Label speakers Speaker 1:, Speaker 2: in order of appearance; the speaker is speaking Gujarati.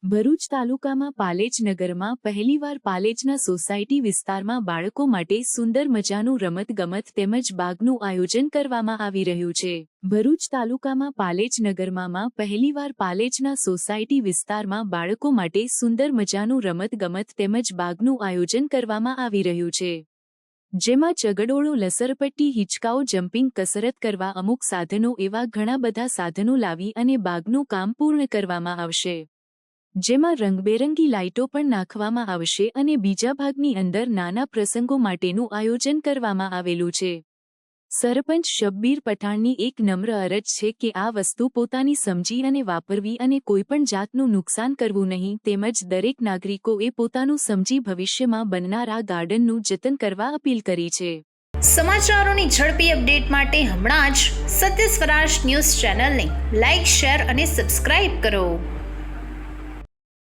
Speaker 1: ભરૂચ તાલુકામાં પાલેજ નગરમાં પહેલીવાર પાલેજના સોસાયટી વિસ્તારમાં બાળકો માટે સુંદર મજાનું રમતગમત તેમજ બાગનું આયોજન કરવામાં આવી રહ્યું છે। ભરૂચ તાલુકામાં પાલેજ નગરમાં પહેલીવાર પાલેજના સોસાયટી વિસ્તારમાં બાળકો માટે સુંદર મજાનું રમતગમત તેમજ બાગનું આયોજન કરવામાં આવી રહ્યું છે, જેમાં ચગડોળો, લસરપટ્ટી, હિંચકાઓ, જમ્પિંગ, કસરત કરવા અમુક સાધનો એવા ઘણા બધા સાધનો લાવી અને બાગનું કામ પૂર્ણ કરવામાં આવશે, જેમાં રંગબેરંગી લાઇટો પણ નાખવામાં આવશે અને બીજા ભાગની અંદર નાના પ્રસંગો માટેનું આયોજન કરવામાં આવેલું છે। સરપંચ શબ્બીર પઠાણની એક નમ્ર અરજ છે કે આ વસ્તુ પોતાની સમજી અને વાપરવી અને કોઈપણ જાતનું નુકસાન કરવું નહીં, તેમજ દરેક નાગરિકોએ પોતાનું સમજી ભવિષ્યમાં બનનાર આ ગાર્ડનનું જતન કરવા અપીલ કરી છે।
Speaker 2: સમાચારોની ઝડપી અપડેટ માટે હમણાં જ સત્ય સ્વરાજ ન્યૂઝ ચેનલને લાઇક, શેર અને સબસ્ક્રાઇબ કરો।